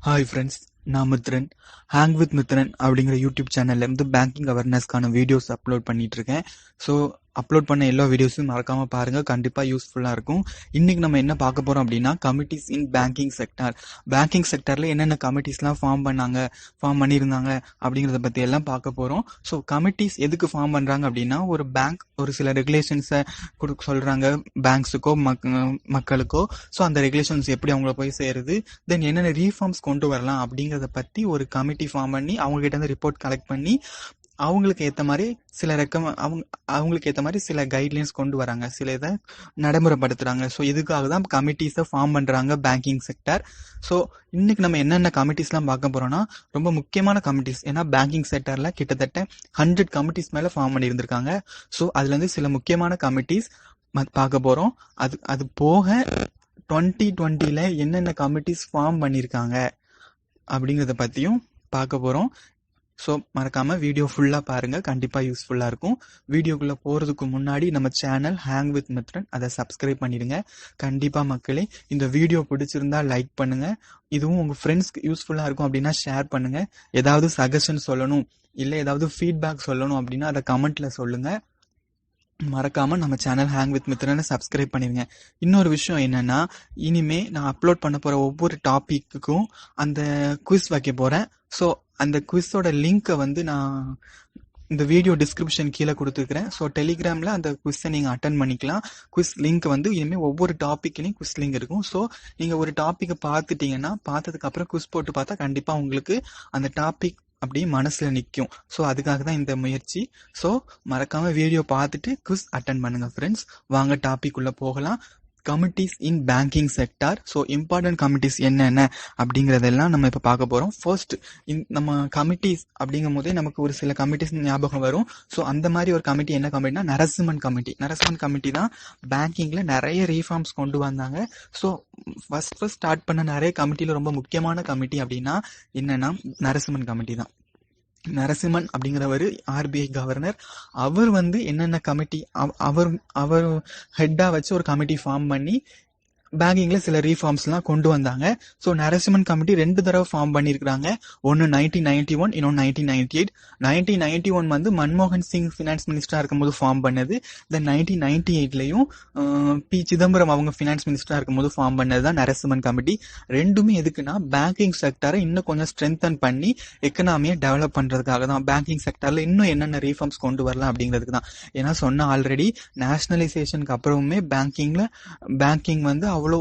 Hi friends, நான் Mithran. Hang with Mithran அப்படிங்கிற YouTube சேனல்லேருந்து banking அவேர்னஸ்க்கான videos upload பண்ணிட்டு இருக்கேன். ஸோ அப்லோட் பண்ண எல்லா வீடியோஸும் மறக்காமல் பாருங்கள், கண்டிப்பாக யூஸ்ஃபுல்லாக இருக்கும். இன்றைக்கி நம்ம என்ன பார்க்க போகிறோம் அப்படின்னா, committees in banking sector. Banking செக்டாரில் என்னென்ன கமிட்டிஸ்லாம் ஃபார்ம் பண்ணியிருந்தாங்க அப்படிங்கிறத பற்றி எல்லாம் பார்க்க போகிறோம். ஸோ கமிட்டிஸ் எதுக்கு ஃபார்ம் பண்ணுறாங்க அப்படின்னா, ஒரு பேங்க் ஒரு சில ரெகுலேஷன்ஸை சொல்கிறாங்க பேங்க்ஸுக்கோ மக்களுக்கோ. ஸோ அந்த ரெகுலேஷன்ஸ் எப்படி அவங்கள போய் சேருது, தென் என்னென்ன ரீஃபார்ம்ஸ் கொண்டு வரலாம் அப்படிங்கிறத பற்றி ஒரு கமிட்டி ஃபார்ம் பண்ணி அவங்ககிட்ட இருந்து ரிப்போர்ட் கலெக்ட் பண்ணி அவங்களுக்கு ஏற்ற மாதிரி அவங்களுக்கு ஏற்ற மாதிரி சில கைட்லைன்ஸ் கொண்டு வராங்க, சில இதை நடைமுறைப்படுத்துகிறாங்க. ஸோ இதுக்காக தான் கமிட்டிஸை ஃபார்ம் பண்ணுறாங்க பேங்கிங் செக்டர். ஸோ இன்னைக்கு நம்ம என்னென்ன கமிட்டிஸ்லாம் பார்க்க போகிறோம்னா, ரொம்ப முக்கியமான கமிட்டிஸ். ஏன்னா பேங்கிங் செக்டரில் கிட்டத்தட்ட 100 கமிட்டிஸ் மேலே ஃபார்ம் பண்ணியிருந்திருக்காங்க. ஸோ அதுலேருந்து சில முக்கியமான கமிட்டிஸ் பார்க்க போகிறோம். அது போக 2020 என்னென்ன கமிட்டிஸ் ஃபார்ம் பண்ணியிருக்காங்க அப்படிங்கிறத பற்றியும் பார்க்க போகிறோம். ஸோ மறக்காமல் வீடியோ ஃபுல்லாக பாருங்கள், கண்டிப்பாக யூஸ்ஃபுல்லாக இருக்கும். வீடியோக்குள்ளே போகிறதுக்கு முன்னாடி நம்ம சேனல் ஹேங் வித் மித்ரன் அதை சப்ஸ்கிரைப் பண்ணிடுங்க. கண்டிப்பாக மக்களே, இந்த வீடியோ பிடிச்சிருந்தா லைக் பண்ணுங்கள். இதுவும் உங்கள் ஃப்ரெண்ட்ஸ்க்கு யூஸ்ஃபுல்லாக இருக்கும் அப்படின்னா ஷேர் பண்ணுங்கள். ஏதாவது சஜஷன் சொல்லணும் இல்லை ஏதாவது ஃபீட்பேக் சொல்லணும் அப்படின்னா அதை கமெண்ட்டில் சொல்லுங்கள். மறக்காமல் நம்ம சேனல் ஹேங் வித் மித்ரனை சப்ஸ்கிரைப் பண்ணிடுங்க. இன்னொரு விஷயம் என்னென்னா, இனிமே நான் அப்லோட் பண்ண போகிற ஒவ்வொரு டாப்பிக்குக்கும் அந்த குவிஸ் வைக்க போகிறேன். ஸோ அந்த குவிஸோட லிங்க்கை நான் இந்த வீடியோ டிஸ்கிரிப்ஷன் கீழே கொடுத்துருக்குறேன். ஸோ டெலிகிராமில் அந்த குவிஸை நீங்கள் அட்டன் பண்ணிக்கலாம். குவிஸ் லிங்க் இனிமேல் ஒவ்வொரு டாப்பிக்லையும் குவிஸ் லிங்க் இருக்கும். ஸோ நீங்கள் ஒரு டாப்பிக்கை பார்த்துட்டிங்கன்னா, பார்த்ததுக்கப்புறம் குவிஸ் போட்டு பார்த்தா கண்டிப்பாக உங்களுக்கு அந்த டாபிக் அப்படியே மனசில் நிற்கும். ஸோ அதுக்காக தான் இந்த முயற்சி. ஸோ மறக்காமல் வீடியோ பார்த்துட்டு குவிஸ் அட்டன் பண்ணுங்கள் ஃப்ரெண்ட்ஸ். வாங்க டாபிக் உள்ள போகலாம். Committees in banking sector. So important committees என்னென்ன அப்படிங்கிறதெல்லாம் நம்ம இப்போ பார்க்க போகிறோம். ஃபர்ஸ்ட், நம்ம கமிட்டிஸ் அப்படிங்கும் போதே நமக்கு ஒரு சில கமிட்டிஸ் ஞாபகம் வரும். ஸோ அந்த மாதிரி ஒரு கமிட்டி என்ன கமிட்டினா நரசிம்மன் கமிட்டி. நரசிம்மன் கமிட்டி தான் பேங்கிங்கில் நிறைய ரீஃபார்ம்ஸ் கொண்டு வந்தாங்க. ஸோ ஃபர்ஸ்ட் ஸ்டார்ட் பண்ண நிறைய கமிட்டியில் ரொம்ப முக்கியமான கமிட்டி அப்படின்னா என்னென்னா நரசிம்மன் கமிட்டி தான். நரசிம்மன் அப்படிங்கிறவர் ஆர்பிஐ கவர்னர். அவர் என்னென்ன கமிட்டி அவர் ஹெட்டாக வச்சு ஒரு கமிட்டி ஃபார்ம் பண்ணி பேங்கிங்கில் சில ரீஃபார்ம்ஸ்லாம் கொண்டு வந்தாங்க. ஸோ நரசிம்மன் கமிட்டி 2 தடவை ஃபார்ம் பண்ணியிருக்கிறாங்க. ஒன்று 1991, இன்னொன்று 1998. 1991 மன்மோகன் சிங் ஃபினான்ஸ் மினிஸ்டராக இருக்கும்போது ஃபார்ம் பண்ணது. தென் 1998லையும் பி சிதம்பரம் அவங்க ஃபினான்ஸ் மினிஸ்டராக இருக்கும்போது ஃபார்ம் பண்ணது தான் நரசிம்மன் கமிட்டி. ரெண்டுமே எதுக்குன்னா பேங்கிங் செக்டரை இன்னும் கொஞ்சம் ஸ்ட்ரென்தன் பண்ணி எக்கனாமியை டெவலப் பண்ணுறதுக்காக தான். பேங்கிங் செக்டரில் இன்னும் என்னென்ன ரீஃபார்ம்ஸ் கொண்டு வரலாம் அப்படிங்கிறதுக்கு தான். ஏன்னா சொன்ன ஆல்ரெடி நேஷனலைசேஷனுக்கு அப்புறமுமே பேங்கிங் அவ்வளோ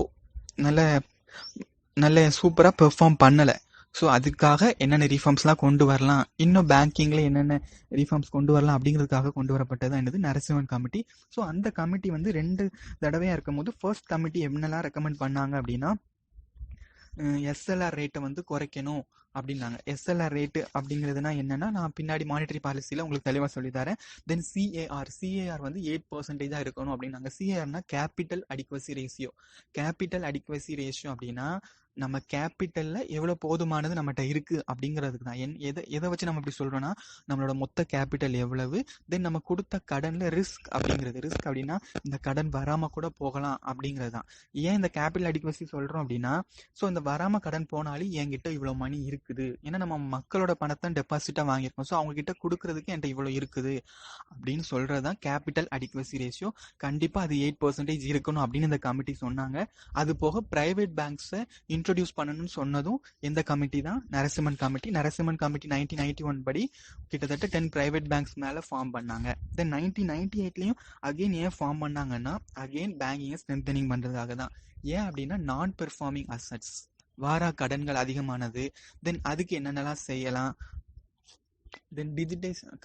நல்ல சூப்பராக பெர்ஃபார்ம் பண்ணலை. ஸோ அதுக்காக என்னென்ன ரீஃபார்ம்ஸ்லாம் கொண்டு வரலாம், இன்னும் பேங்கிங்கில் என்னென்ன ரீஃபார்ம்ஸ் கொண்டு வரலாம் அப்படிங்கிறதுக்காக கொண்டு வரப்பட்டது என்னது நரசிம்மன் கமிட்டி. ஸோ அந்த கமிட்டி 2 தடவையாக இருக்கும்போது ஃபர்ஸ்ட் கமிட்டி என்னெல்லாம் ரெக்கமெண்ட் பண்ணாங்க அப்படின்னா, எஸ்எல்ஆர் ரேட்டை குறைக்கணும் அப்படின்னாங்க. எஸ்எல்ஆர் ரேட்டு அப்படிங்கிறதுனா என்னன்னா, நான் பின்னாடி மானிட்டரி பாலிசியில் உங்களுக்கு தெளிவாக சொல்லித்தரேன். தென் சிஏஆர் 8% இருக்கணும் அப்படின்னாங்க. சிஏஆர்னா capital adequacy ratio. Capital adequacy ratio அப்படின்னா நம்ம கேபிட்டலில் எவ்வளோ போதுமானது நம்மகிட்ட இருக்குது அப்படிங்கிறதுக்கு தான். எதை வச்சு நம்ம இப்படி சொல்கிறோன்னா, நம்மளோட மொத்த கேபிட்டல் எவ்வளவு, தென் நம்ம கொடுத்த கடனில் ரிஸ்க் அப்படின்னா இந்த கடன் வராமல் கூட போகலாம் அப்படிங்கிறது தான். ஏன் இந்த கேபிட்டல் அடிக்வசி சொல்கிறோம் அப்படின்னா, ஸோ இந்த வராமல் கடன் போனாலும் என்கிட்ட இவ்வளோ மணி இருக்குது, ஏன்னா நம்ம மக்களோட பணத்தை டெபாசிட்டாக வாங்கியிருக்கோம், ஸோ அவங்ககிட்ட கொடுக்கறதுக்கு என்கிட்ட இவ்வளோ இருக்குது அப்படின்னு சொல்கிறது தான் கேபிட்டல் அடிக்வசி ரேஷியோ. கண்டிப்பாக அது 8% இருக்கணும் அப்படின்னு இந்த கமிட்டி சொன்னாங்க. அது போக ப்ரைவேட் பேங்க்ஸை இன்ட்ரடியூஸ் பண்ணணும்னு சொன்னதும் எந்த கமிட்டி தான், நரசிம்மன் கமிட்டி. நரசிம்மன் கமிட்டி 1991 படி கிட்டத்தட்ட 10 பிரைவேட் பேங்க்ஸ் மேலே ஃபார்ம் பண்ணாங்க. தென் 1998லையும் அகெயின் ஏன் ஃபார்ம் பண்ணாங்கன்னா, அகெயின் பேங்கிங்கை ஸ்ட்ரென்தனிங் பண்ணுறதுக்காக தான். ஏன் அப்படின்னா நான் பெர்ஃபார்மிங் அசட்ஸ், வாரா கடன்கள் அதிகமானது, தென் அதுக்கு என்னென்னலாம் செய்யலாம், தென்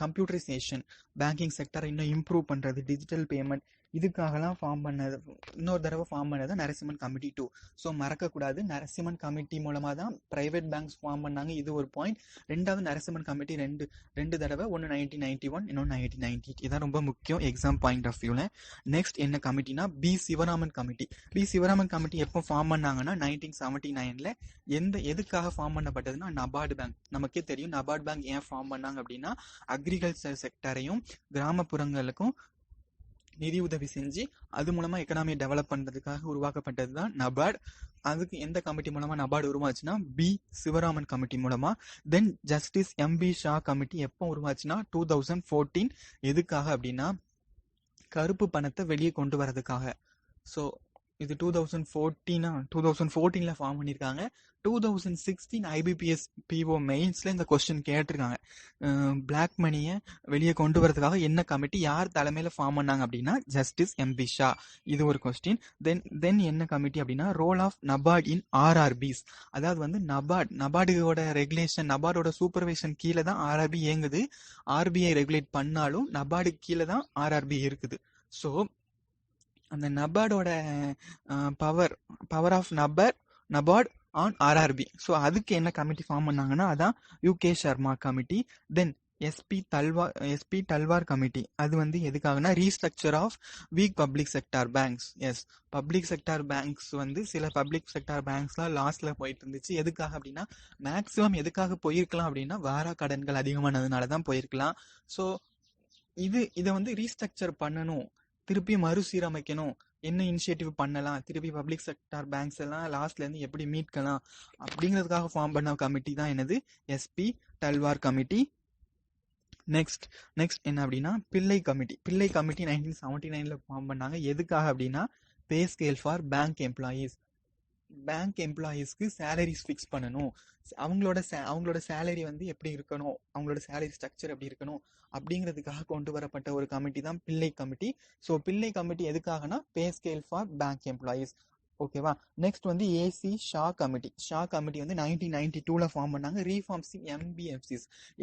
கம்ப்யூட்டரைசேஷன், பேங்கிங் செக்டரை இன்னும் இம்ப்ரூவ் பண்ணுறது, டிஜிட்டல் பேமெண்ட், இதுக்காகலாம் ஃபார்ம் பண்ணது. இன்னொரு தடவை ஃபார்ம் பண்ணது நரசிம்மன் கமிட்டி 2. ஸோ மறக்கக்கூடாது, நரசிம்மன் கமிட்டி மூலமாக தான் ப்ரைவேட் பேங்க்ஸ் ஃபார்ம் பண்ணாங்க. இது ஒரு பாயிண்ட். ரெண்டாவது நரசிம்மன் கமிட்டி ரெண்டு தடவை, ஒன்று 1991, இன்னொன்று 1998. இதான் ரொம்ப முக்கியம் எக்ஸாம் பாயிண்ட் ஆஃப் வியூவில். நெக்ஸ்ட் என்ன கமிட்டினா P Sivaraman committee. P Sivaraman committee எப்போ ஃபார்ம் பண்ணாங்கன்னா 1979ல். எதுக்காக ஃபார்ம் பண்ணப்பட்டதுன்னா நபார்டு பேங்க். நமக்கே தெரியும் நபார்டு பேங்க் ஏன் ஃபார்ம் பண்ணாங்க அப்படின்னா, அக்ரிகல்ச்சர் செக்டரையும் கிராமப்புறங்களுக்கும் நிதி உதவி செஞ்சு அது மூலமா எக்கனாமியை டெவலப் பண்றதுக்காக உருவாக்கப்பட்டது தான் நபார்ட். அதுக்கு எந்த கமிட்டி மூலமா நபார்டு உருவாச்சுன்னா பி சிவராமன் கமிட்டி மூலமா. தென் ஜஸ்டிஸ் எம்பி ஷா கமிட்டி எப்போ உருவாச்சுன்னா 2014. எதுக்காக அப்படின்னா கருப்பு பணத்தை வெளியே கொண்டு வரதுக்காக. ஸோ இது 2014 ஃபார்ம் பண்ணியிருக்காங்க. 2016 IBPS PO மெயின்ஸ்ல இந்த கொஸ்டின் கேட்டிருக்காங்க. பிளாக் மணியை வெளியே கொண்டு வரதுக்காக என்ன கமிட்டி யார் தலைமையில ஃபார்ம் பண்ணாங்க அப்படின்னா ஜஸ்டிஸ் எம்பி ஷா. இது ஒரு கொஸ்டின். தென் என்ன கமிட்டி அப்படின்னா role of NABARD in RRBs. அதாவது வந்து நபார்டோட ரெகுலேஷன், நபார்டோட சூப்பர்வைசன் கீழே தான் RRB இயங்குது. RBI ரெகுலேட் பண்ணாலும் நபார்டு கீழே தான் RRB இருக்குது. ஸோ அந்த நபார்டோட power of NABARD on RRB. So அதுக்கு என்ன கமிட்டி ஃபார்ம் பண்ணாங்கன்னா அதான் UK Sharma committee. Then SP Talwar committee. அது வந்து எதுக்காகனா restructure of weak public sector banks. Yes, public sector banks வந்து சில பப்ளிக் செக்டார் பேங்க்ஸ்லாம் லாஸ்ட்ல போயிட்டு இருந்துச்சு. எதுக்காக அப்படின்னா மேக்சிமம் எதுக்காக போயிருக்கலாம் அப்படின்னா வாரா கடன்கள் அதிகமானதுனால தான் போயிருக்கலாம். ஸோ இதை வந்து ரீஸ்ட்ரக்சர் பண்ணணும், திருப்பி மறுசீரமைக்கணும், என்ன இனிஷியேட்டிவ் பண்ணலாம், திருப்பி பப்ளிக் செக்டார் பேங்க்ஸ் எல்லாம் லாஸ்ட்ல இருந்து எப்படி மீட்கலாம் அப்படிங்கிறதுக்காக ஃபார்ம் பண்ண கமிட்டி தான் என்னது எஸ்பி தல்வார் கமிட்டி. நெக்ஸ்ட் என்ன அப்படின்னா பிள்ளை கமிட்டி 1979 ஃபார்ம் பண்ணாங்க. எதுக்காக அப்படின்னா பே ஸ்கேல் ஃபார் பேங்க் எம்ப்ளாயீஸ்க்கு சேலரிஸ் ஃபிக்ஸ் பண்ணணும், அவங்களோட சேலரி வந்து எப்படி இருக்கணும், அவங்களோட சேலரி ஸ்ட்ரக்சர் எப்படி இருக்கணும் அப்படிங்கிறதுக்காக கொண்டு வரப்பட்ட ஒரு கமிட்டி தான் பிள்ளை கமிட்டி. ஸோ பிள்ளை கமிட்டி எதுக்காகனா பே ஸ்கேல் ஃபார் பேங்க் எம்ப்ளாயீஸ். ஓகேவா. நெக்ஸ்ட் வந்து ஏசி ஷா கமிட்டி வந்து 1992 ஃபார்ம் பண்ணாங்க. ரீஃபார்ம்ஸிங்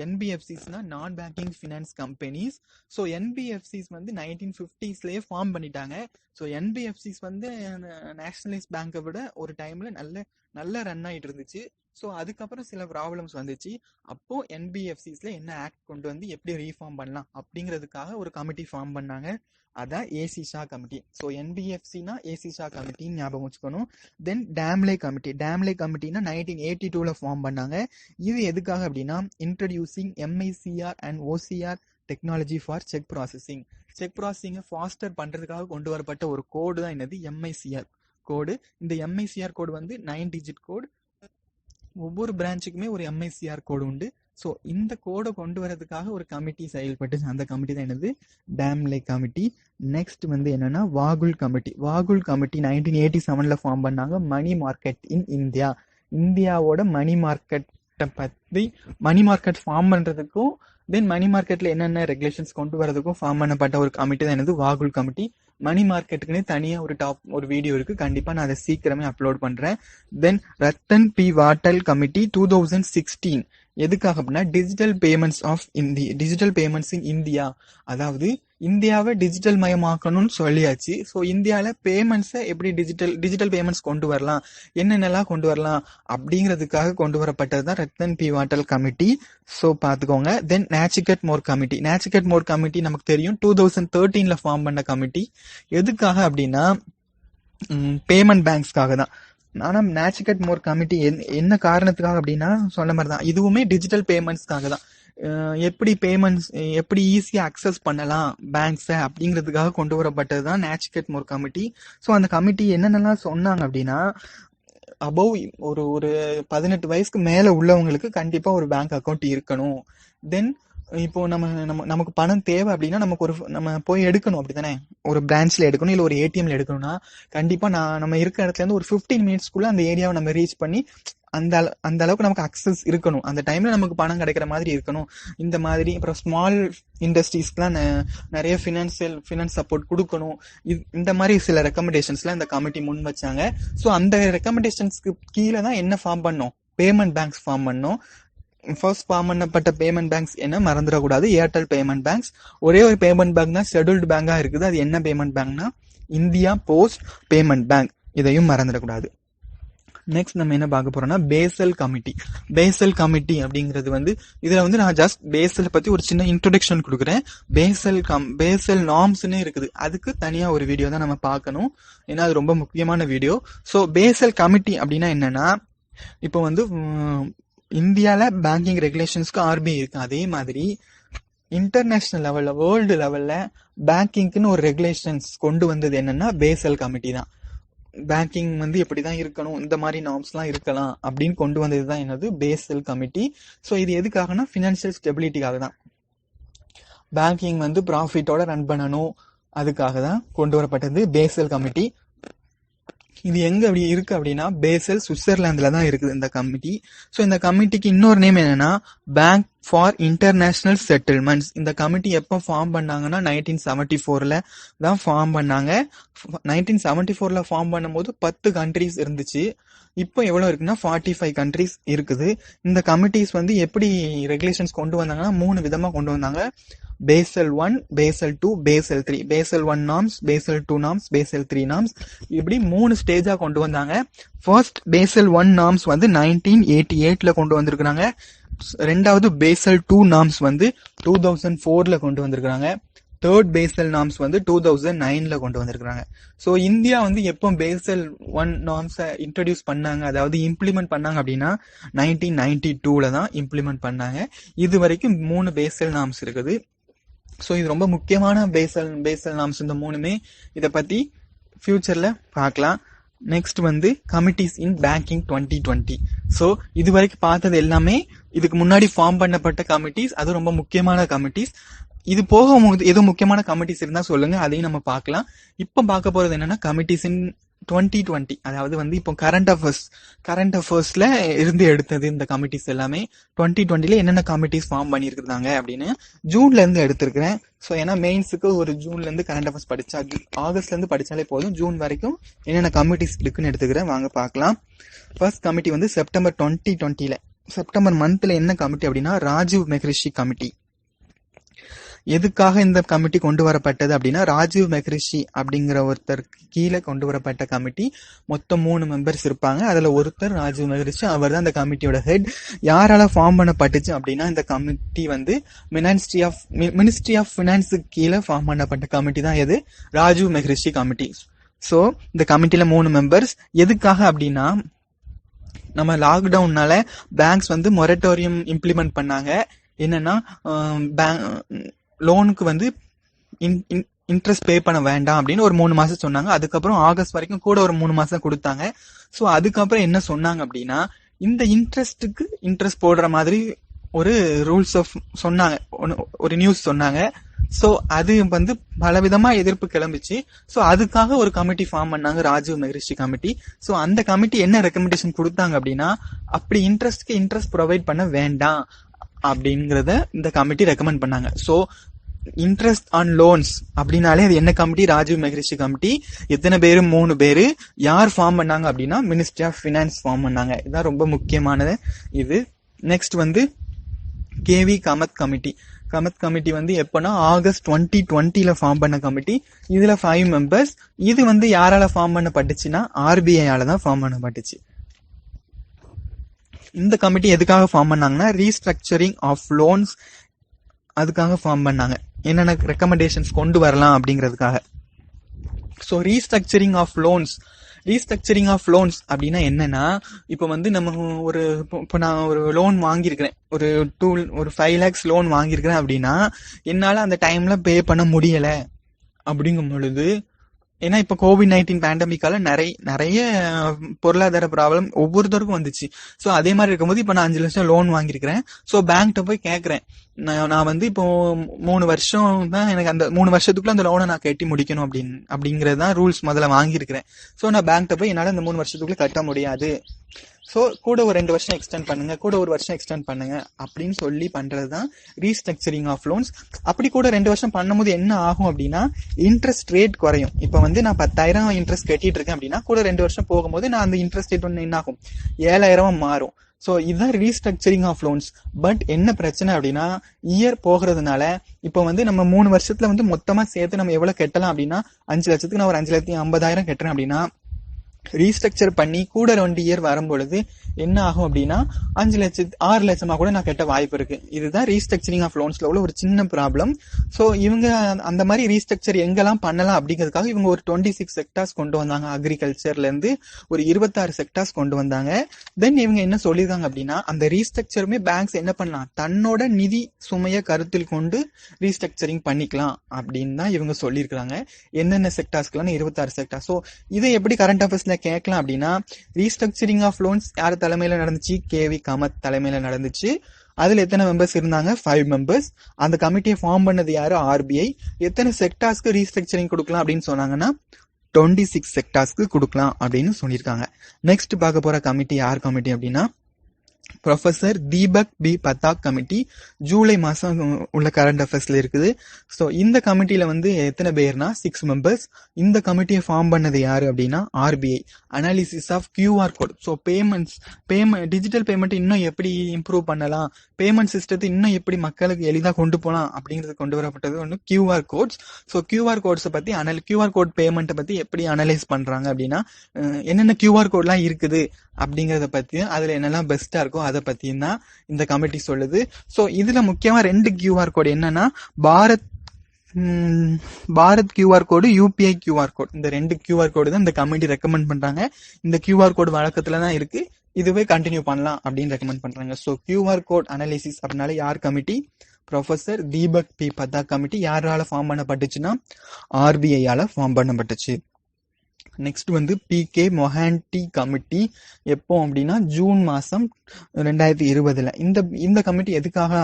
என்பிஎஃப்சிஸ்னா நான் banking finance companies. So NBFCs வந்து 1950ஸ்லேயே ஃபார்ம் பண்ணிட்டாங்க. ஸோ என்பிஎஃப்சிஸ் வந்து நேஷனலைஸ் பேங்கை விட ஒரு டைம்ல நல்ல ரன் ஆகிட்டு இருந்துச்சு. ஸோ அதுக்கப்புறம் சில ப்ராப்ளம்ஸ் வந்துச்சு. அப்போ என்பிஎஃப்சிஸ்ல என்ன ஆக்ட் கொண்டு வந்து எப்படி ரீஃபார்ம் பண்ணலாம் அப்படிங்கிறதுக்காக ஒரு கமிட்டி ஃபார்ம் பண்ணாங்க. அதான் ஏசி ஷா கமிட்டி. ஸோ என்பிஎஃப்சினா ஏசி ஷா கமிட்டின்னு ஞாபகம் வச்சுக்கணும். தென் டேம்லே கமிட்டினா 1982 ஃபார்ம் பண்ணாங்க. இது எதுக்காக அப்படின்னா introducing MICR and OCR technology for cheque ப்ராசஸிங்கை ஃபாஸ்டர் பண்றதுக்காக கொண்டு வரப்பட்ட ஒரு கோடு தான் என்னது MICR கோடு. இந்த MICR கோடு வந்து 9 டிஜிட் கோடு. ஒவ்வொரு பிரான்ச்சுக்குமே ஒரு MICR கோடு உண்டு. ஸோ இந்த கோடை கொண்டு வரதுக்காக ஒரு கமிட்டி செயல்பட்டு, அந்த கமிட்டி தான் என்னது டேம்லே கமிட்டி. நெக்ஸ்ட் வந்து என்னன்னா வாகுல் கமிட்டி 1987 ஃபார்ம் பண்ணாங்க. மணி மார்க்கெட் இன் இந்தியாவோட மணி மார்க்கெட் ஃபார்ம் பண்றதுக்கும் தென் மணி மார்க்கெட்ல என்னென்ன ரெகுலேஷன்ஸ் கொண்டு வரதுக்கும் ஃபார்ம் பண்ணப்பட்ட ஒரு கமிட்டி தான் என்னது வாகுல் கமிட்டி. மணி மார்க்கெட்டுக்குன்னு தனியா ஒரு வீடியோ இருக்கு, கண்டிப்பா நான் அதை சீக்கிரமே அப்லோட் பண்றேன். தென் ரத்தன் பி வாட்டல் கமிட்டி 2016 எதுக்காக அப்படின்னா டிஜிட்டல் பேமெண்ட்ஸ் இன் இந்தியா. அதாவது இந்தியாவை டிஜிட்டல் மயமாக்கணும்னு சொல்லியாச்சு. ஸோ இந்தியாவில் பேமெண்ட்ஸை எப்படி டிஜிட்டல் பேமெண்ட்ஸ் கொண்டு வரலாம், என்னென்னலாம் கொண்டு வரலாம் அப்படிங்கிறதுக்காக கொண்டு வரப்பட்டது தான் Ratan B Watal committee. So பார்த்துக்கோங்க. தென் நேச்சிகட் மோர் கமிட்டி நமக்கு தெரியும் 2013 ஃபார்ம் பண்ண கமிட்டி. எதுக்காக அப்படின்னா பேமெண்ட் பேங்க்ஸ்க்காக தான். ஆனா நேச்சிகட் மோர் கமிட்டி என்ன காரணத்துக்காக அப்படின்னா சொன்ன மாதிரி தான், இதுவுமே டிஜிட்டல் பேமெண்ட்ஸ்க்காக தான். எப்படி ஈஸியா அக்சஸ் பண்ணலாம் பேங்க்ஸை அப்படிங்கிறதுக்காக கொண்டு வரப்பட்டது தான் நேச்சிகட் மோர் கமிட்டி. ஸோ அந்த கமிட்டி என்னென்னலாம் சொன்னாங்க அப்படின்னா அபவ் ஒரு 18 வயசுக்கு மேல உள்ளவங்களுக்கு கண்டிப்பா ஒரு பேங்க் அக்கௌண்ட் இருக்கணும். தென் இப்போ நமக்கு பணம் தேவை அப்படின்னா நம்ம போய் எடுக்கணும், அப்படித்தானே, ஒரு பிரான்ச்ல எடுக்கணும் இல்ல ஒரு ATMல எடுக்கணும்னா கண்டிப்பா நம்ம இருக்க இடத்துல இருந்து ஒரு 15 மினிட்ஸ்க்குள்ள அந்த ஏரியாவை நம்ம ரீச் பண்ணி அந்த அளவுக்கு நமக்கு அக்சஸ் இருக்கணும். அந்த டைம்ல நமக்கு பணம் கிடைக்கிற மாதிரி இருக்கணும். இந்த மாதிரி அப்புறம் ஸ்மால் இண்டஸ்ட்ரீஸ்க்குலாம் நிறைய ஃபினான்ஸ் சப்போர்ட் கொடுக்கணும். இந்த மாதிரி சில ரெக்கமெண்டேஷன்ஸ்லாம் இந்த கமிட்டி முன் வச்சாங்க. ஸோ அந்த ரெக்கமெண்டேஷன்ஸ்க்கு கீழே தான் என்ன ஃபார்ம் பண்ணோம், பேமெண்ட் பேங்க்ஸ் ஃபார்ம் பண்ணோம். ஃபர்ஸ்ட் ஃபார்ம் பண்ணப்பட்ட பேமெண்ட் பேங்க்ஸ் என்ன மறந்துடக்கூடாது, ஏர்டெல் பேமெண்ட் பேங்க்ஸ். ஒரே ஒரு பேமெண்ட் பேங்க் தான் ஷெட்யூல்டு பேங்கா இருக்குது. அது என்ன பேமெண்ட் பேங்க்னா இந்தியா போஸ்ட் பேமெண்ட் பேங்க். இதையும் மறந்துடக்கூடாது. நெக்ஸ்ட் நம்ம என்ன பார்க்க போறோம்னா பேசல் கமிட்டி அப்படிங்கிறது வந்து இதுல வந்து நான் ஜஸ்ட் பேசல் பத்தி ஒரு சின்ன இன்ட்ரோடக்ஷன் கொடுக்குறேன். பேசல் நார்ம்ஸ்னு இருக்குது, அதுக்கு தனியா ஒரு வீடியோ தான் நம்ம பார்க்கணும், ஏன்னா அது ரொம்ப முக்கியமான வீடியோ. ஸோ பேசல் கமிட்டி அப்படின்னா என்னன்னா, இப்போ வந்து இந்தியால பேங்கிங் ரெகுலேஷன்ஸ்க்கு RBI இருக்கு, அதே மாதிரி இன்டர்நேஷனல் லெவல்ல வேர்ல்டு லெவல்ல பேங்கிங்க்குன்னு ஒரு ரெகுலேஷன்ஸ் கொண்டு வந்தது என்னன்னா பேசல் கமிட்டி தான். பேங்கிங் வந்து எப்படிதான் இருக்கணும், இந்த மாதிரி நார்ம்ஸ்லாம் இருக்கலாம் அப்படின்னு கொண்டு வந்தது தான் என்னது பேசல் கமிட்டி. ஸோ இது எதுக்காகனா ஃபினான்ஷியல் ஸ்டெபிலிட்டிக்காக தான். பேங்கிங் வந்து ப்ராஃபிட்டோட ரன் பண்ணணும், அதுக்காக தான் கொண்டு வரப்பட்டது பேசல் கமிட்டி. இது எங்க அப்படி இருக்கு அப்படின்னா பேசல் சுவிட்சர்லாந்துல தான் இருக்குது இந்த கமிட்டி. ஸோ இந்த கமிட்டிக்கு இன்னொரு நேம் என்னன்னா பேங்க் ஃபார் இன்டர்நேஷனல் செட்டில்மெண்ட்ஸ். இந்த கமிட்டி எப்போ ஃபார்ம் பண்ணாங்கன்னா 1974 தான் ஃபார்ம் பண்ணாங்க. 1974 ஃபார்ம் பண்ணும்போது 10 கண்ட்ரிஸ் இருந்துச்சு. இப்போ எவ்வளோ இருக்குன்னா 45 கண்ட்ரிஸ் இருக்குது. இந்த கமிட்டிஸ் வந்து எப்படி ரெகுலேஷன்ஸ் கொண்டு வந்தாங்கன்னா 3 விதமா கொண்டு வந்தாங்க. Basel 1, Basel 2, Basel 3. Basel 1 norms, Basel 2 norms, Basel 3 norms, இப்படி 3 ஸ்டேஜா கொண்டு வந்தாங்க. ஃபர்ஸ்ட் பேசல் 1 நார்ம்ஸ் வந்து 1988 கொண்டு வந்திருக்காங்க. ரெண்டாவது பேசல் 2 நார்ம்ஸ் வந்து 2004 கொண்டு வந்திருக்காங்க. தேர்ட் பேசல் நார்ம்ஸ் வந்து 2009 கொண்டு வந்திருக்காங்க. ஸோ இந்தியா வந்து எப்போ பேசல் 1 நார்ம்ஸை இன்ட்ரடியூஸ் பண்ணாங்க, அதாவது இம்ப்ளிமெண்ட் பண்ணாங்க அப்படின்னா 1992 தான் இம்ப்ளிமெண்ட் பண்ணாங்க. இது வரைக்கும் 3 பேசல் நார்ம்ஸ் இருக்குது. ஸோ இது ரொம்ப முக்கியமான பேசல் நார்ம்ஸ் இந்த 3மே. இதை பத்தி ஃபியூச்சர்ல பார்க்கலாம். நெக்ஸ்ட் வந்து கமிட்டிஸ் இன் பேங்கிங் 2020. ஸோ இது வரைக்கும் பார்த்தது எல்லாமே இதுக்கு முன்னாடி ஃபார்ம் பண்ணப்பட்ட கமிட்டிஸ், அது ரொம்ப முக்கியமான கமிட்டிஸ். இது போகும்போது ஏதோ முக்கியமான கமிட்டிஸ் இருந்தா சொல்லுங்க, அதையும் நம்ம பார்க்கலாம். இப்போ பார்க்க போறது என்னன்னா கமிட்டிஸ் இன் 2020, அதாவது வந்து இப்போ கரண்ட் அஃபேர்ஸ்ல இருந்து எடுத்தது இந்த கமிட்டிஸ் எல்லாமே. 2020 என்னென்ன கமிட்டிஸ் ஃபார்ம் பண்ணியிருக்காங்க அப்படின்னு ஜூன்ல இருந்து எடுத்திருக்கிறேன். ஸோ ஏன்னா மெயின்ஸுக்கு ஒரு ஜூன்ல இருந்து கரண்ட் அஃபேர்ஸ் படிச்சா, ஆகஸ்ட்ல இருந்து படிச்சாலே போதும். ஜூன் வரைக்கும் என்னென்ன கமிட்டிஸ் இருக்குன்னு எடுத்துக்கிறேன், வாங்க பார்க்கலாம். ஃபர்ஸ்ட் கமிட்டி வந்து செப்டம்பர் 2020 செப்டம்பர் மந்த்ல என்ன கமிட்டி அப்படின்னா ராஜீவ் மெஹ்ரிஷி கமிட்டி. எதுக்காக இந்த கமிட்டி கொண்டு வரப்பட்டது அப்படின்னா ராஜீவ் மெஹ்ரிஷி அப்படிங்கிற ஒருத்தர் கீழே கொண்டு வரப்பட்ட கமிட்டி. மொத்தம் 3 மெம்பர்ஸ் இருப்பாங்க. அதுல ஒருத்தர் ராஜீவ் மெஹ்ரிஷி, அவர் தான் இந்த கமிட்டியோட ஹெட். யாரால ஃபார்ம் பண்ணப்பட்டுச்சு அப்படின்னா இந்த கமிட்டி வந்து மினிஸ்ட்ரி ஆஃப் ஃபினான்ஸுக்கு கீழே ஃபார்ம் பண்ணப்பட்ட கமிட்டி தான் எது, ராஜீவ் மெஹ்ரிஷி கமிட்டி. ஸோ இந்த கமிட்டில 3 மெம்பர்ஸ். எதுக்காக அப்படின்னா நம்ம லாக்டவுன்னால பேங்க்ஸ் வந்து மொரட்டோரியம் இம்ப்ளிமெண்ட் பண்ணாங்க. என்னன்னா லோனுக்கு வந்து இன்ட்ரெஸ்ட் பே பண்ண வேண்டாம் அப்படின்னு ஒரு 3 மாசம் சொன்னாங்க. அதுக்கப்புறம் ஆகஸ்ட் வரைக்கும் கூட ஒரு 3 மாசம் கொடுத்தாங்க. ஸோ அதுக்கப்புறம் என்ன சொன்னாங்க அப்படின்னா இந்த இன்ட்ரெஸ்ட் போடுற மாதிரி ஒரு ரூல்ஸ் சொன்னாங்க, ஒரு நியூஸ் சொன்னாங்க. ஸோ அது வந்து பலவிதமா எதிர்ப்பு கிளம்பிச்சு. ஸோ அதுக்காக ஒரு கமிட்டி ஃபார்ம் பண்ணாங்க, ராஜீவ் மெஹ்ரிஷி கமிட்டி. ஸோ அந்த கமிட்டி என்ன ரெக்கமெண்டேஷன் கொடுத்தாங்க அப்படின்னா அப்படி இன்ட்ரெஸ்ட் ப்ரொவைட் பண்ண வேண்டாம் அப்படிங்கறத இந்த கமிட்டி ரெக்கமெண்ட் பண்ணாங்க. ஸோ இன்ட்ரெஸ்ட் ஆன் லோன்ஸ் அப்படின்னாலே அது என்ன கமிட்டி, ராஜீவ் மெஹ்ரிஷி கமிட்டி. எத்தனை பேரு, 3 பேரு. யார் ஃபார்ம் பண்ணாங்க அப்படின்னா மினிஸ்ட்ரி ஆஃப் ஃபினான்ஸ் ஃபார்ம் பண்ணாங்க. இதுதான் ரொம்ப முக்கியமானது இது. நெக்ஸ்ட் வந்து KV Kamath committee. Kamath committee வந்து எப்பன்னா ஆகஸ்ட் 2020 ஃபார்ம் பண்ண கமிட்டி. இதுல 5 மெம்பர்ஸ். இது வந்து யாரால ஃபார்ம் பண்ணப்பட்டுச்சுன்னா ஆர்பிஐயால தான் ஃபார்ம் பண்ணப்பட்டுச்சு. இந்த கமிட்டி எதுக்காக ஃபார்ம் பண்ணாங்கன்னா ரீஸ்ட்ரக்சரிங் ஆஃப் லோன்ஸ், அதுக்காக ஃபார்ம் பண்ணாங்க. என்னென்ன ரெக்கமெண்டேஷன்ஸ் கொண்டு வரலாம் அப்படிங்கிறதுக்காக. ஸோ ரீஸ்ட்ரக்சரிங் ஆஃப் லோன்ஸ் அப்படின்னா என்னன்னா இப்போ வந்து நம்ம இப்போ நான் ஒரு லோன் வாங்கியிருக்கிறேன், ஒரு 5 lakhs லோன் வாங்கியிருக்கிறேன் அப்படின்னா என்னால அந்த டைம்ல பே பண்ண முடியல அப்படிங்கும் பொழுது, ஏன்னா இப்ப COVID-19 பேண்டமிக்கால நிறைய பொருளாதார ப்ராப்ளம் ஒவ்வொருத்தருக்கும் வந்துச்சு. ஸோ அதே மாதிரி இருக்கும்போது இப்ப நான் 5 லட்சம் லோன் வாங்கியிருக்கிறேன். ஸோ பேங்க்ட போய் கேட்கறேன், நான் வந்து இப்போ 3 வருஷம் தான் எனக்கு, அந்த 3 வருஷத்துக்குள்ள அந்த லோனை நான் கட்டி முடிக்கணும் அப்படிங்கறது தான் ரூல்ஸ் முதல்ல வாங்கியிருக்கிறேன். ஸோ நான் பேங்க்ட போய் என்னால இந்த 3 வருஷத்துக்குள்ள கட்ட முடியாது, ஸோ கூட ஒரு 2 வருஷம் எக்ஸ்டெண்ட் பண்ணுங்க, கூட ஒரு வருஷம் எக்ஸ்டெண்ட் பண்ணுங்க அப்படின்னு சொல்லி பண்றதுதான் ரீஸ்ட்ரக்சரிங் ஆஃப் லோன்ஸ். அப்படி கூட 2 வருஷம் பண்ணும்போது என்ன ஆகும் அப்படின்னா இன்ட்ரெஸ்ட் ரேட் குறையும். இப்ப வந்து நான் 10,000 இன்ட்ரெஸ்ட் கட்டிட்டு இருக்கேன் அப்படின்னா கூட 2 வருஷம் போகும்போது நான் அந்த இன்ட்ரெஸ்ட் ரேட் ஒன்று என்ன ஆகும், 7,000 மாறும். ஸோ இதுதான் ரீஸ்ட்ரக்சரிங் ஆஃப் லோன்ஸ். பட் என்ன பிரச்சனை அப்படின்னா இயர் போகிறதுனால இப்போ வந்து நம்ம 3 வருஷத்துல வந்து மொத்தமா சேர்த்து நம்ம எவ்வளவு கட்டலாம் அப்படின்னா 5 லட்சத்துக்கு நான் ஒரு 5,50,000 கட்டுறேன் அப்படின்னா ரீஸ்ட்ரக்சர் பண்ணி கூட 2 இயர் வரும்பொழுது என்ன ஆகும் அப்படின்னா 5 லட்சம் 6 லட்சமா கூட நான் கட்ட வாய்ப்பு இருக்கு. இதுதான் ரீஸ்ட்ரக்சரிங் ஆஃப் லோன்ஸ்ல உள்ள ஒரு சின்ன ப்ராப்ளம். ஸோ இவங்க அந்த மாதிரி ரீஸ்ட்ரக்சர் எங்கெல்லாம் பண்ணலாம் அப்படிங்கிறதுக்காக இவங்க ஒரு 26 செக்டார்ஸ் கொண்டு வந்தாங்க. அக்ரிகல்ச்சர்ல இருந்து ஒரு 26 செக்டார்ஸ் கொண்டு வந்தாங்க. தென் இவங்க என்ன சொல்லியிருக்காங்க அப்படின்னா அந்த ரீஸ்ட்ரக்சருமே பேங்க்ஸ் என்ன பண்ணலாம், தன்னோட நிதி சுமையை கருத்தில் கொண்டு ரீஸ்ட்ரக்சரிங் பண்ணிக்கலாம் அப்படின்னு தான் இவங்க சொல்லியிருக்காங்க. என்னென்ன செக்டார்ஸ்க்குலாம் 26 செக்டார். ஸோ இதை எப்படி கரண்ட் அஃபேர்ஸ்ல கேட்கலாம் அப்படின்னா, ரீஸ்ட்ரக்சரிங் ஆஃப் லோன்ஸ் யார் தலைமையில நடந்துச்சு, கேவி காமத் தலைமையில நடந்துச்சு. அதுல எத்தனை மெம்பர்ஸ் இருந்தாங்க, 5 மெம்பர்ஸ். அந்த கமிட்டியை ஃபார்ம் பண்ணது யாரு, ஆர்பிஐ. எத்தனை செக்டார்ஸ்க்கு ரீஸ்ட்ரக்சரிங் கொடுக்கலாம் அப்படின்னு சொன்னாங்கன்னா 26 செக்டார்ஸ்க்கு கொடுக்கலாம் அப்படின்னு சொல்லியிருக்காங்க. நெக்ஸ்ட் பார்க்க போற கமிட்டி யார் கமிட்டி அப்படின்னா professor Deepak P Pathak committee. July மாசம் உள்ள கரண்ட் அஃபேர்ஸ்ல இருக்குது. ஸோ இந்த கமிட்டியில எத்தனை பேர்னா 6 மெம்பர்ஸ். இந்த கமிட்டியை ஃபார்ம் பண்ணது யாரு அப்படின்னா RBI. Analysis of QR code. So digital payment இன்னும் எப்படி இம்ப்ரூவ் பண்ணலாம், பேமெண்ட் சிஸ்டத்தை இன்னும் எப்படி மக்களுக்கு எளிதாக கொண்டு போகலாம் அப்படிங்கிறது கொண்டு வரப்பட்டது ஒன்று கியூஆர் கோட்ஸ். ஸோ கியூஆர் கோட்ஸை பத்தி கியூஆர் கோட் பேமெண்ட்டை பத்தி எப்படி அனலைஸ் பண்றாங்க அப்படின்னா என்னென்ன கியூஆர் கோட்லாம் இருக்குது அப்படிங்கறத பத்தியும் அதுல என்னெல்லாம் பெஸ்டா இருக்கோ அதை பத்தியும் தான் இந்த கமிட்டி சொல்லுது. ஸோ இதுல முக்கியமா 2 கியூஆர் கோடு என்னன்னா Bharat QR code, UPI QR code. இந்த 2 கியூஆர் கோடு தான் இந்த கமிட்டி ரெக்கமெண்ட் பண்றாங்க. இந்த கியூஆர் கோடு வழக்கத்துல தான் இருக்கு, இதுவே கண்டினியூ பண்ணலாம் அப்படின்னு ரெக்கமெண்ட் பண்றாங்க. ஸோ கியூஆர் கோட் அனாலிசிஸ் அப்படின்னால யார் committee, professor Deepak P Pathak committee. யாரால ஃபார்ம் பண்ணப்பட்டுச்சுன்னா ஆர்பிஐயால ஃபார்ம் பண்ணப்பட்டுச்சு. Next PK Mohanty committee. எப்போ அப்படின்னா ஜூன் மாசம் 2020. இந்த கமிட்டி எதுக்காக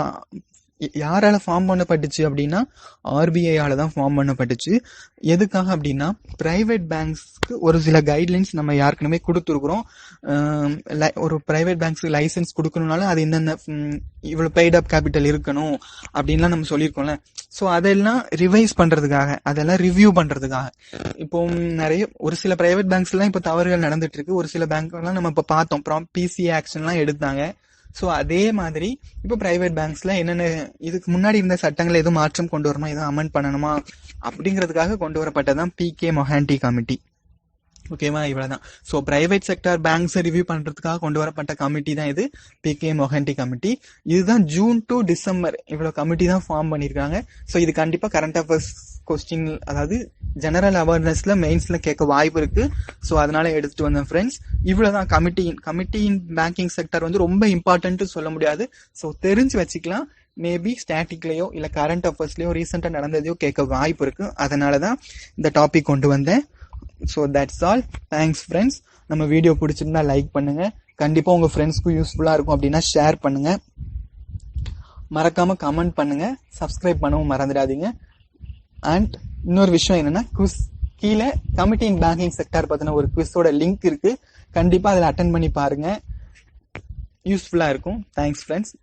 யாரால ஃபார்ம் பண்ணப்பட்டுச்சு அப்படின்னா ஆர்பிஐயால தான் ஃபார்ம் பண்ணப்பட்டுச்சு. எதுக்காக அப்படின்னா பிரைவேட் பேங்க்ஸ்க்கு ஒரு சில கைட்லைன்ஸ் நம்ம யாருக்குமே கொடுத்துருக்குறோம். ஒரு பிரைவேட் பேங்க்ஸ்க்கு லைசன்ஸ் கொடுக்கணும்னாலும் அது என்னென்ன இவ்வளவு பெய்ட் அப் கேபிட்டல் இருக்கணும் அப்படின்லாம் நம்ம சொல்லியிருக்கோம்ல. ஸோ அதெல்லாம் ரிவைஸ் பண்றதுக்காக, அதெல்லாம் ரிவ்யூ பண்றதுக்காக இப்போ ஒரு சில பிரைவேட் பேங்க்ஸ் எல்லாம் இப்போ தவறுகள் நடந்துட்டு இருக்கு. ஒரு சில பேங்க் எல்லாம் நம்ம இப்போ பார்த்தோம், பிசிஏ ஆக்ஷன்லாம் எடுத்தாங்க. ஸோ அதே மாதிரி இப்போ பிரைவேட் பேங்க்ஸ்ல என்னென்ன இதுக்கு முன்னாடி இருந்த சட்டங்களை எதுவும் மாற்றம் கொண்டு வரணுமா, எதுவும் அமெண்ட் பண்ணணுமா அப்படிங்கிறதுக்காக கொண்டு வரப்பட்டதான் பிகே மொஹான்டி கமிட்டி. ஓகேவா, இவ்வளவுதான். ஸோ பிரைவேட் செக்டார் பேங்க்ஸை ரிவ்யூ பண்றதுக்காக கொண்டு வரப்பட்ட கமிட்டி தான் இது பிகே மொஹான்டி கமிட்டி. இதுதான் ஜூன் டு டிசம்பர் இவ்வளவு கமிட்டி தான் ஃபார்ம் பண்ணிருக்காங்க. ஸோ இது கண்டிப்பா கரண்ட் அஃபேர்ஸ் கொஸ்டின், அதாவது ஜெனரல் அவேர்னஸ்ல மெயின்ஸ்ல கேட்க வாய்ப்பு இருக்கு. ஸோ அதனால எடுத்துட்டு வந்தேன் ஃப்ரெண்ட்ஸ். இவ்வளவுதான் கமிட்டியின் பேங்கிங் செக்டர் ரொம்ப இம்பார்ட்டன்ட் சொல்ல முடியாது. ஸோ தெரிஞ்சு வச்சுக்கலாம். மேபி ஸ்டாட்டிக்லயோ இல்ல கரண்ட் அஃபேர்ஸ்லயோ ரீசெண்டா நடந்ததையோ கேட்க வாய்ப்பு இருக்கு. அதனாலதான் இந்த டாபிக் கொண்டு வந்தேன். So that's all. Thanks friends. நம்ம வீடியோ பிடிச்சிருந்தா லைக் பண்ணுங்க. கண்டிப்பா உங்க ஃப்ரெண்ட்ஸ்க்கும் யூஸ்ஃபுல்லா இருக்கும் அப்படின்னா ஷேர் பண்ணுங்க. மறக்காம கமெண்ட் பண்ணுங்க. சப்ஸ்கிரைப் பண்ணவும் மறந்துடாதீங்க. அண்ட் இன்னொரு விஷயம் என்னன்னா, குவிஸ் கீழே கமிட்டி இன் பேங்கிங் செக்டார் பத்தின ஒரு குவிஸோட லிங்க் இருக்கு. கண்டிப்பா அதில் அட்டென்ட் பண்ணி பாருங்க, யூஸ்ஃபுல்லா இருக்கும். Thanks friends.